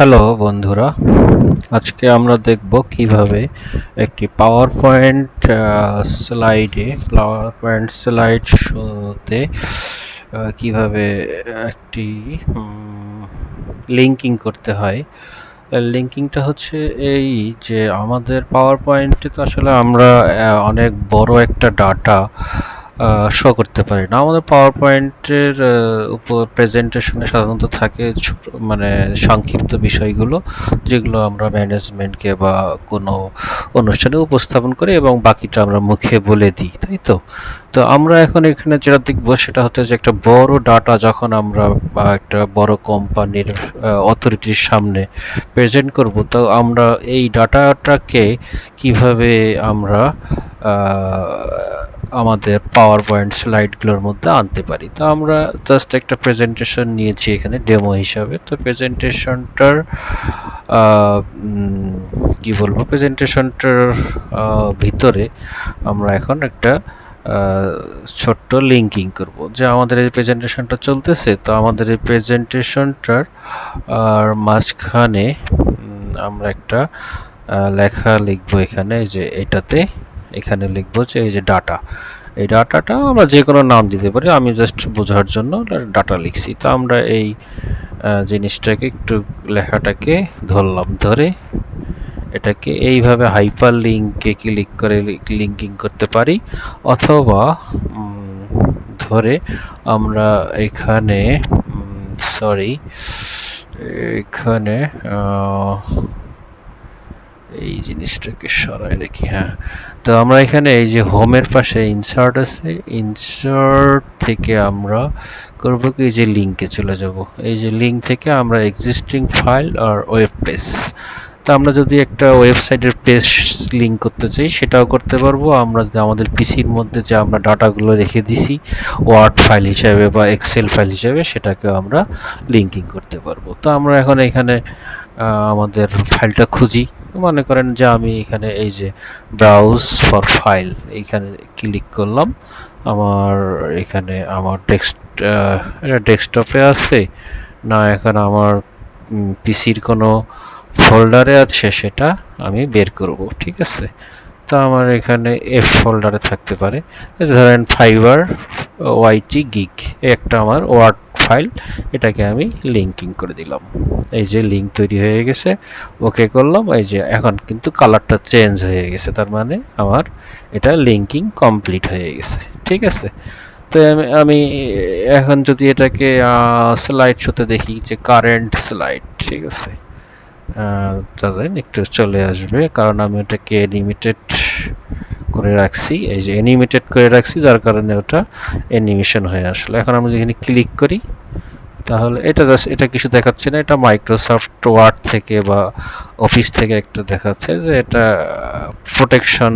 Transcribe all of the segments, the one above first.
Hello বন্ধুরা, আজকে আমরা দেখব কিভাবে একটি পাওয়ার পয়েন্ট স্লাইড শোতে কিভাবে একটি লিঙ্কিং করতে হয়। লিঙ্কিংটা হচ্ছে এই যে আমাদের পাওয়ার পয়েন্টে তো আসলে আমরা অনেক বড় একটা ডাটা শো করতে পারি না। আমাদের পাওয়ার পয়েন্টের উপর প্রেজেন্টেশনে সাধারণত থাকে ছোট মানে সংক্ষিপ্ত বিষয়গুলো, যেগুলো আমরা ম্যানেজমেন্টকে বা কোনো অনুষ্ঠানে উপস্থাপন করি এবং বাকিটা আমরা মুখে বলে দিই, তাই তো? তো আমরা এখন এখানে যেটা দেখবো সেটা হচ্ছে যে একটা বড় ডাটা যখন আমরা একটা বড় কোম্পানির অথরিটির সামনে প্রেজেন্ট করব, তো আমরা এই ডাটাটাকে কিভাবে আমরা আমাদের পাওয়ার পয়েন্ট স্লাইডগুলোর মধ্যে আনতে পারি। তো আমরা জাস্ট একটা প্রেজেন্টেশন নিয়েছি এখানে ডেমো হিসাবে। তো প্রেজেন্টেশনটার কি বলবো, প্রেজেন্টেশনটার ভিতরে আমরা এখন একটা ছোট্ট লিঙ্কিং করব যে আমাদের এই প্রেজেন্টেশনটা চলতেছে। তো আমাদের এই প্রেজেন্টেশনটার মাঝখানে আমরা একটা লেখা লিখবো এখানে, যে এখানে লিখবো যে এই যে ডাটা, এই ডাটাটা আমরা যে কোনো নাম দিতে পারি। আমি জাস্ট বোঝার জন্য ডাটা লিখছি। তো আমরা এই জিনিসটাকে একটু লেখাটাকে ধরলাম, ধরে এটাকে এইভাবে হাইপার লিঙ্কে ক্লিক করে লিঙ্কিং করতে পারি, অথবা ধরে আমরা এখানে এখানে এই জিনিসটাকে সরাই রেখি। হ্যাঁ, তো আমরা এখানে এই যে হোমের পাশে ইনসার্ট আছে, ইনসার্ট থেকে আমরা করব কি, এই যে লিঙ্কে চলে যাব। এই যে লিঙ্ক থেকে আমরা এক্সিস্টিং ফাইল আর ওয়েব পেজ, তো আমরা যদি একটা ওয়েবসাইটের পেজ লিঙ্ক করতে চাই সেটাও করতে পারবো। আমরা যদি আমাদের পিসির মধ্যে যে আমরা ডাটাগুলো রেখে দিছি ওয়ার্ড ফাইল হিসাবে বা এক্সেল ফাইল হিসাবে, সেটাকে আমরা লিঙ্কিং করতে পারবো। তো আমরা এখন এখানে আমাদের ফাইলটা খুঁজি। মনে করেন যে আমি এখানে এই যে ব্রাউজ ফর ফাইল এইখানে ক্লিক করলাম। আমার এখানে আমার ডেস্কটপে আছে না, এখন আমার পিসির কোনো ফোল্ডারে আছে, সেটা আমি বের করব। ঠিক আছে, তো আমার এখানে এফ ফোল্ডারে থাকতে পারে। ধরেন ফাইবার ওয়াইটি গিগ একটা আমার ওয়ার্ড ফাইল, এটাকে আমি লিঙ্কিং করে দিলাম। এই যে লিঙ্ক তৈরি হয়ে গেছে, ওকে করলাম। এই যে এখন কিন্তু কালারটা চেঞ্জ হয়ে গেছে, তার মানে আমার এটা লিঙ্কিং কমপ্লিট হয়ে গেছে। ঠিক আছে, তো আমি এখন যদি এটাকে স্লাইড শোতে দেখি যে কারেন্ট স্লাইড, ঠিক আছে, তাদের একটু চলে আসবে, কারণ আমি ওটাকে অ্যানিমেটেড করে রাখছি। এই যে অ্যানিমেটেড করে রাখছি, যার কারণে ওটা অ্যানিমেশন হয়ে আসলো। এখন আমি যেখানে ক্লিক করি, তাহলে এটা কিছু দেখাচ্ছে না। এটা মাইক্রোসফট ওয়ার্ড থেকে বা অফিস থেকে একটা দেখাচ্ছে যে এটা প্রোটেকশন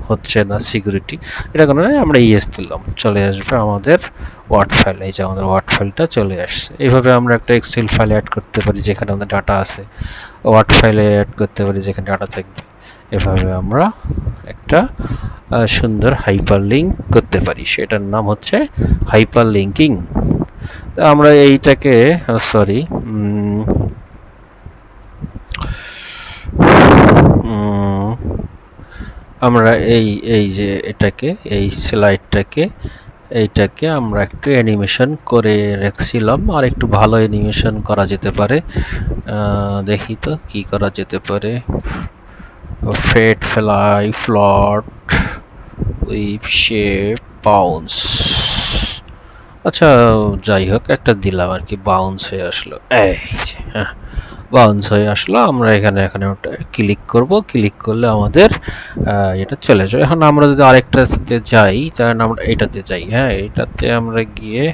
হচ্ছে না, সিকিউরিটি। এটা কোনো নয়, আমরা ইয়েস দিলাম, চলে আসবে আমাদের ওয়ার্ড ফাইল। এই যে আমাদের ওয়ার্ড ফাইলটা চলে আসছে। এইভাবে আমরা একটা এক্সেল ফাইল অ্যাড করতে পারি যেখানে আমাদের ডাটা আছে, ওয়ার্ড ফাইলে অ্যাড করতে পারি যেখানে ডাটা থাকবে। এভাবে আমরা একটা সুন্দর হাইপার লিঙ্ক করতে পারি, সেটার নাম হচ্ছে হাইপার লিঙ্কিং। আমরা এইটাকে আমরা এই যে এই এইটাকে আমরা একটু অ্যানিমেশন করে রাখছিলাম, আর একটু ভালো অ্যানিমেশন করা যেতে পারে। দেখি তো কি করা যেতে পারে। ফেড, ফ্লাই, ফ্লট, উইপ, শেপ, বাউন্স। আচ্ছা, যাই হোক, একটা দিলাম আর কি, বাউন্স হয়ে আসলো। এই যে হ্যাঁ, বাউন্স হয়ে আসলো। আমরা এখানে ওটা ক্লিক করব, ক্লিক করলে আমাদের এটা চলে যাবে। এখন আমরা যদি আরেকটাতে যাই, তাহলে আমরা এটাতে যাই। হ্যাঁ, এটাতে আমরা গিয়ে,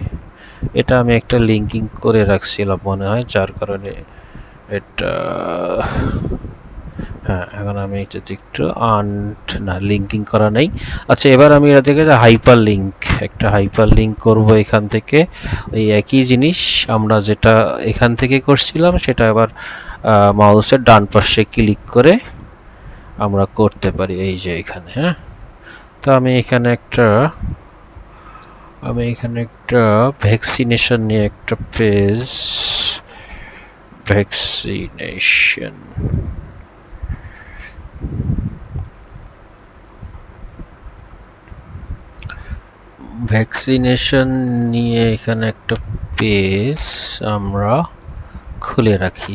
এটা আমি একটা লিঙ্কিং করে রাখছিলাম মনে হয়, যার কারণে এটা, হ্যাঁ, এখন আমি যদি একটু না, লিঙ্কিং করা নেই। আচ্ছা, এবার আমি এটা থেকে একটা হাইপার লিঙ্ক করবো এখান থেকে। ওই একই জিনিস আমরা যেটা এখান থেকে করছিলাম, সেটা এবার মাউসের ডান পাশে ক্লিক করে আমরা করতে পারি। এই যে এখানে, হ্যাঁ, তো আমি এখানে একটা ভ্যাকসিনেশন নিয়ে একটা পেজ, ভ্যাকসিনেশন। ভ্যাকসিনেশন নিয়ে এখানে একটা পেজ আমরা খুলে রাখি।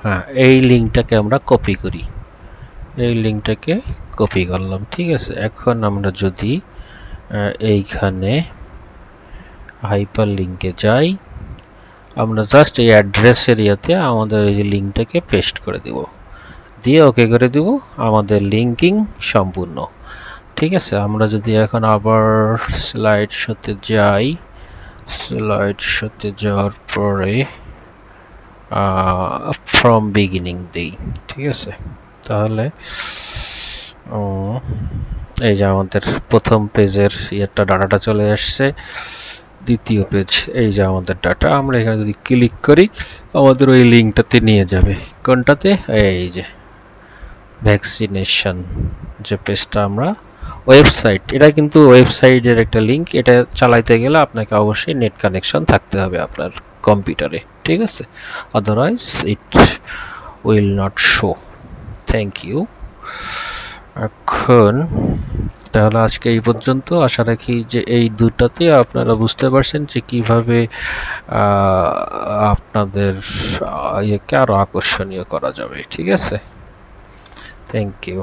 হ্যাঁ, এই লিঙ্কটাকে আমরা কপি করি। এই লিঙ্কটাকে কপি করলাম, ঠিক আছে। এখন আমরা যদি এইখানে হাইপার লিঙ্কে যাই, আমরা জাস্ট এই অ্যাড্রেস এরিয়াতে আমাদের এই যে লিঙ্কটাকে পেস্ট করে দিব, দিয়ে ওকে করে দিব, আমাদের লিঙ্কিং সম্পূর্ণ, ঠিক আছে। আমরা যদি এখন আবার স্লাইড শোতে যাই, স্লাইড শোতে যাওয়ার পরে ফ্রম বিগিনিং দিই, ঠিক আছে। তাহলে এই যে আমাদের প্রথম পেজের একটা ডাটাটা চলে আসছে, দ্বিতীয় পেজ এই যে আমাদের ডাটা। আমরা এখানে যদি ক্লিক করি আমাদের ওই লিঙ্কটাতে নিয়ে যাবে। কোনটাতে? এই যে ভ্যাকসিনেশন যে পেজটা আমরা, ওয়েবসাইট, এটা কিন্তু ওয়েবসাইটের একটা লিঙ্ক। এটা চালাইতে গেলে আপনাকে অবশ্যই নেট কানেকশন থাকতে হবে আপনার কম্পিউটারে, ঠিক আছে, otherwise it will not show. Thank you. এখন তাহলে আজকে এই পর্যন্ত। আশা রাখি যে এই দুটাতে আপনারা বুঝতে পারছেন যে কিভাবে আপনাদের ইয়েকে আরো আকর্ষণীয় করা যাবে, ঠিক আছে। Thank you.